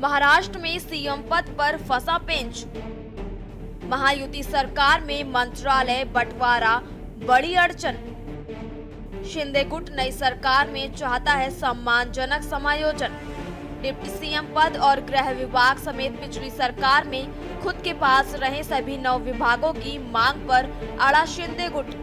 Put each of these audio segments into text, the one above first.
महाराष्ट्र में सीएम पद पर फंसा पेंच। महायुति सरकार में मंत्रालय बंटवारा बड़ी अड़चन। शिंदे गुट नई सरकार में चाहता है सम्मानजनक समायोजन। डिप्टी सीएम पद और गृह विभाग समेत पिछली सरकार में खुद के पास रहे सभी 9 विभागों की मांग पर अड़ा शिंदे गुट।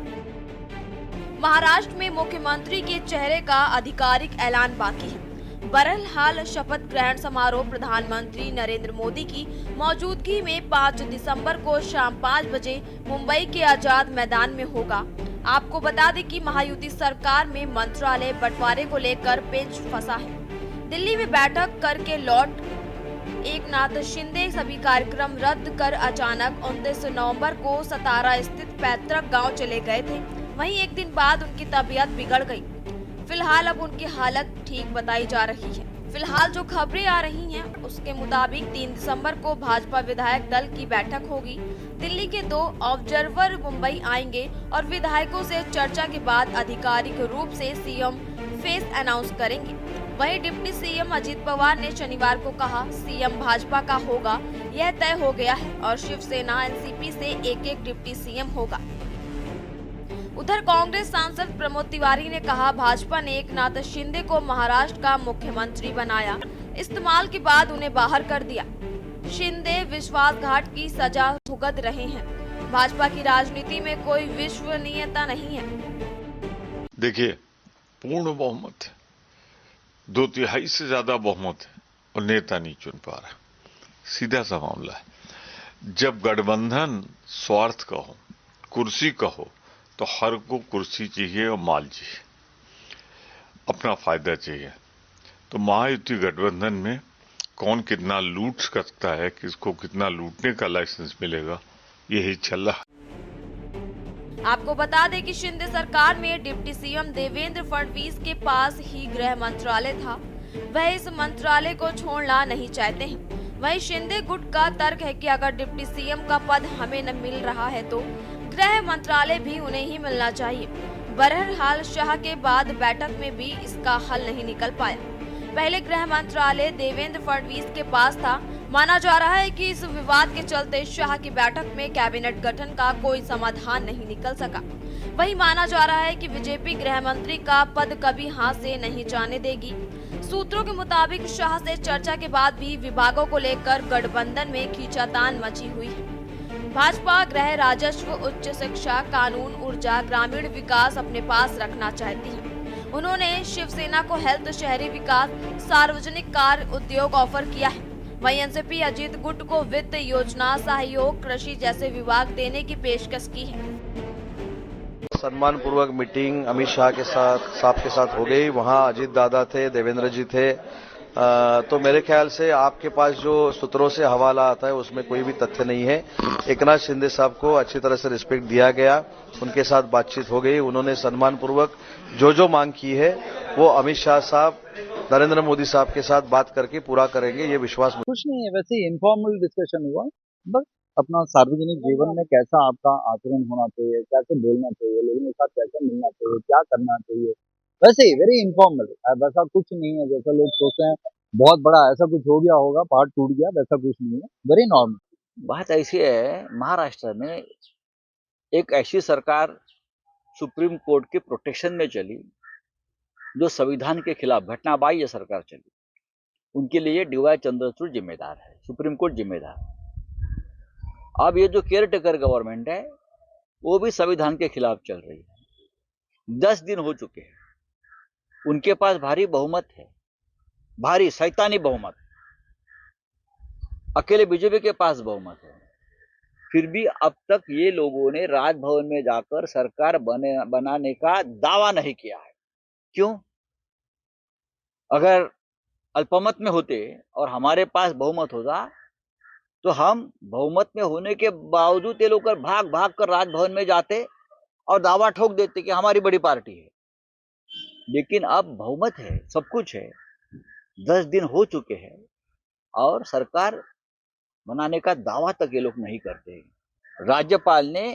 महाराष्ट्र में मुख्यमंत्री के चेहरे का आधिकारिक ऐलान बाकी है। बहरहाल शपथ ग्रहण समारोह प्रधानमंत्री नरेंद्र मोदी की मौजूदगी में 5 दिसंबर को शाम 5 बजे मुंबई के आजाद मैदान में होगा। आपको बता दें कि महायुति सरकार में मंत्रालय बंटवारे को लेकर पेंच फंसा है। दिल्ली में बैठक करके लौट एकनाथ शिंदे सभी कार्यक्रम रद्द कर अचानक 29 नवंबर को सतारा स्थित पैतृक गांव चले गए थे। वहीं एक दिन बाद उनकी तबीयत बिगड़ गई। फिलहाल अब उनकी हालत ठीक बताई जा रही है। फिलहाल जो खबरें आ रही हैं उसके मुताबिक 3 दिसंबर को भाजपा विधायक दल की बैठक होगी। दिल्ली के 2 ऑब्जर्वर मुंबई आएंगे और विधायकों से चर्चा के बाद आधिकारिक रूप से सीएम फेस अनाउंस करेंगे। वहीं डिप्टी सीएम अजित पवार ने शनिवार को कहा, सीएम भाजपा का होगा, यह तय हो गया है और शिवसेना एनसीपी से एक डिप्टी सीएम होगा। उधर कांग्रेस सांसद प्रमोद तिवारी ने कहा, भाजपा ने एकनाथ शिंदे को महाराष्ट्र का मुख्यमंत्री बनाया, इस्तेमाल के बाद उन्हें बाहर कर दिया। शिंदे विश्वासघात की सजा भुगत रहे हैं। भाजपा की राजनीति में कोई विश्वसनीयता नहीं है। देखिए, पूर्ण बहुमत है, 2/3 से ज्यादा बहुमत है और नेता नहीं चुन पा रहा। सीधा सा मामला है। जब गठबंधन स्वार्थ का हो, कुर्सी का हो, तो हर को कुर्सी चाहिए और माल चाहिए, अपना फायदा चाहिए। तो महायुति गठबंधन में कौन कितना लूट सकता है, किसको कितना लूटने का लाइसेंस मिलेगा, यही चल रहा है। आपको बता दें कि शिंदे सरकार में डिप्टी सीएम देवेंद्र फडणवीस के पास ही गृह मंत्रालय था। वह इस मंत्रालय को छोड़ना नहीं चाहते हैं। वहीं शिंदे गुट का तर्क है कि अगर डिप्टी सीएम का पद हमें न मिल रहा है तो गृह मंत्रालय भी उन्हें ही मिलना चाहिए। बहरहाल शाह के बाद बैठक में भी इसका हल नहीं निकल पाया। पहले गृह मंत्रालय देवेंद्र फडणवीस के पास था। माना जा रहा है कि इस विवाद के चलते शाह की बैठक में कैबिनेट गठन का कोई समाधान नहीं निकल सका। वही माना जा रहा है कि बीजेपी गृह मंत्री का पद कभी हाथ से नहीं जाने देगी। सूत्रों के मुताबिक शाह से चर्चा के बाद भी विभागों को लेकर गठबंधन में खींचातान मची हुई है। भाजपा गृह, राजस्व, उच्च शिक्षा, कानून, ऊर्जा, ग्रामीण विकास अपने पास रखना चाहती है। उन्होंने शिवसेना को हेल्थ, शहरी विकास, सार्वजनिक कार्य, उद्योग ऑफर किया है। वहीं एनसीपी अजित गुट को वित्त, योजना, सहयोग, कृषि जैसे विभाग देने की पेशकश की है। सम्मान पूर्वक मीटिंग अमित शाह के साथ हो गई। वहां अजित दादा थे, देवेंद्र जी थे। तो मेरे ख्याल से आपके पास जो सूत्रों से हवाला आता है उसमें कोई भी तथ्य नहीं है। एकनाथ शिंदे साहब को अच्छी तरह से रिस्पेक्ट दिया गया, उनके साथ बातचीत हो गई। उन्होंने सम्मान पूर्वक जो मांग की है वो अमित शाह साहब, नरेंद्र मोदी साहब के साथ बात करके पूरा करेंगे, ये विश्वास। कुछ नहीं है, वैसे इनफॉर्मल डिस्कशन हुआ। बस अपना सार्वजनिक जीवन में कैसा आपका आचरण होना चाहिए, कैसे बोलना चाहिए, लोगों के साथ कैसे मिलना चाहिए, क्या करना चाहिए, वैसे ही वेरी इनफॉर्मल। वैसा कुछ नहीं है जैसा लोग सोचते हैं बहुत बड़ा ऐसा कुछ हो गया होगा, पहाड़ टूट गया, वैसा कुछ नहीं है, वेरी नॉर्मल। बात ऐसी है, महाराष्ट्र में एक ऐसी सरकार सुप्रीम कोर्ट के प्रोटेक्शन में चली जो संविधान के खिलाफ घटनाबाह्य सरकार चली। उनके लिए डीवाई चंद्रचूड़ जिम्मेदार है, सुप्रीम कोर्ट जिम्मेदार। अब ये जो केयर टेकर गवर्नमेंट है वो भी संविधान के खिलाफ चल रही है। 10 दिन हो चुके हैं, उनके पास भारी बहुमत है, भारी शैतानी बहुमत। अकेले बीजेपी के पास बहुमत है, फिर भी अब तक ये लोगों ने राजभवन में जाकर सरकार बनाने का दावा नहीं किया है। क्यों? अगर अल्पमत में होते और हमारे पास बहुमत होता तो हम बहुमत में होने के बावजूद ये लोग भाग कर राजभवन में जाते और दावा ठोक देते कि हमारी बड़ी पार्टी है। लेकिन अब बहुमत है, सब कुछ है, 10 दिन हो चुके हैं और सरकार बनाने का दावा तक ये लोग नहीं करते। राज्यपाल ने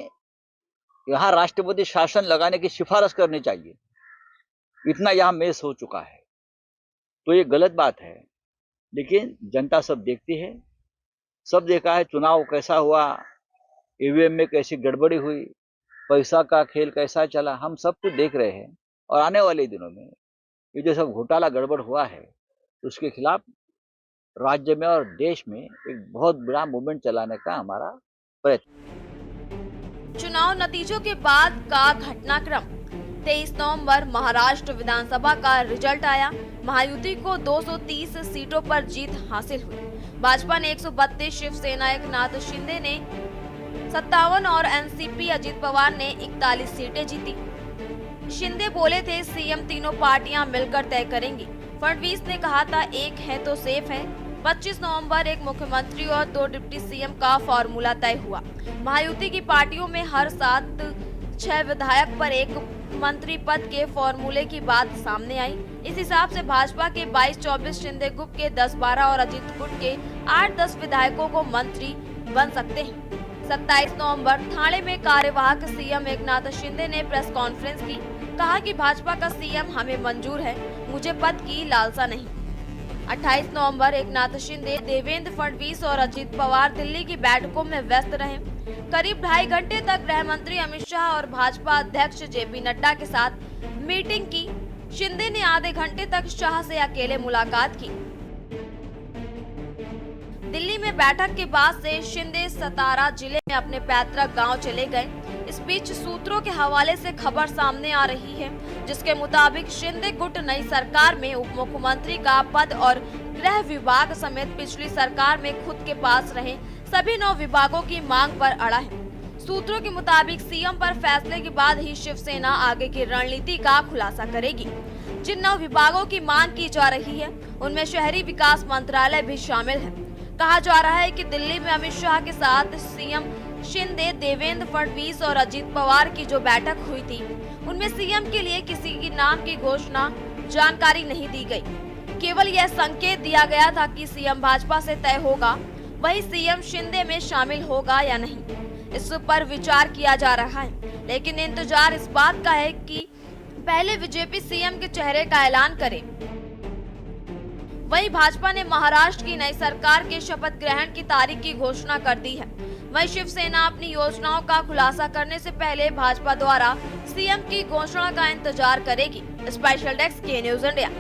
यहाँ राष्ट्रपति शासन लगाने की सिफारिश करनी चाहिए, इतना यहाँ मेस हो चुका है। तो ये गलत बात है। लेकिन जनता सब देखती है, सब देखा है चुनाव कैसा हुआ, ईवीएम में कैसी गड़बड़ी हुई, पैसा का खेल कैसा चला, हम सब कुछ देख रहे हैं। और आने वाले दिनों में ये जो सब घोटाला गड़बड़ हुआ है उसके खिलाफ राज्य में और देश में एक बहुत बड़ा मूवमेंट चलाने का हमारा प्रयत्न। चुनाव नतीजों के बाद का घटनाक्रम। 23 नवंबर महाराष्ट्र विधानसभा का रिजल्ट आया। महायुति को 230 सीटों पर जीत हासिल हुई। भाजपा ने 132, शिवसेना एकनाथ शिंदे ने 57 और एनसीपी अजित पवार ने 41 सीटें जीती। शिंदे बोले थे सीएम तीनों पार्टियां मिलकर तय करेंगी। फडणवीस ने कहा था एक है तो सेफ है। 25 नवंबर एक मुख्यमंत्री और 2 डिप्टी सीएम का फॉर्मूला तय हुआ। महायुति की पार्टियों में हर 7-6 विधायक पर एक मंत्री पद के फॉर्मूले की बात सामने आई। इस हिसाब से भाजपा के 22-24, शिंदे गुट के 10-12 और अजित गुट के 8-10 विधायकों को मंत्री बन सकते हैं। 27 नवंबर ठाणे में कार्यवाहक सीएम एकनाथ शिंदे ने प्रेस कॉन्फ्रेंस की। कहा कि भाजपा का सीएम हमें मंजूर है, मुझे पद की लालसा नहीं। 28 नवंबर एकनाथ शिंदे, देवेंद्र फडणवीस और अजित पवार दिल्ली की बैठकों में व्यस्त रहे। करीब 2.5 घंटे तक गृह मंत्री अमित शाह और भाजपा अध्यक्ष जेपी नड्डा के साथ मीटिंग की। शिंदे ने आधे घंटे तक शाह से अकेले मुलाकात की। दिल्ली में बैठक के बाद से शिंदे सतारा जिले में अपने पैतृक गांव चले गए। इस बीच सूत्रों के हवाले से खबर सामने आ रही है, जिसके मुताबिक शिंदे गुट नई सरकार में उप मुख्यमंत्री का पद और गृह विभाग समेत पिछली सरकार में खुद के पास रहे सभी 9 विभागों की मांग पर अड़ा है। सूत्रों के मुताबिक सीएम पर फैसले के बाद ही शिवसेना आगे की रणनीति का खुलासा करेगी। जिन 9 विभागों की मांग की जा रही है उनमें शहरी विकास मंत्रालय भी शामिल है। कहा जा रहा है कि दिल्ली में अमित शाह के साथ सीएम शिंदे, देवेंद्र फडणवीस और अजित पवार की जो बैठक हुई थी उनमें सीएम के लिए किसी की नाम की घोषणा जानकारी नहीं दी गई। केवल यह संकेत दिया गया था कि सीएम भाजपा से तय होगा, वही सीएम शिंदे में शामिल होगा या नहीं, इस पर विचार किया जा रहा है। लेकिन इंतजार इस बात का है कि पहले बीजेपी सीएम के चेहरे का ऐलान करे। वहीं भाजपा ने महाराष्ट्र की नई सरकार के शपथ ग्रहण की तारीख की घोषणा कर दी है। वहीं शिवसेना अपनी योजनाओं का खुलासा करने से पहले भाजपा द्वारा सीएम की घोषणा का इंतजार करेगी। स्पेशल डेस्क के न्यूज़ इंडिया।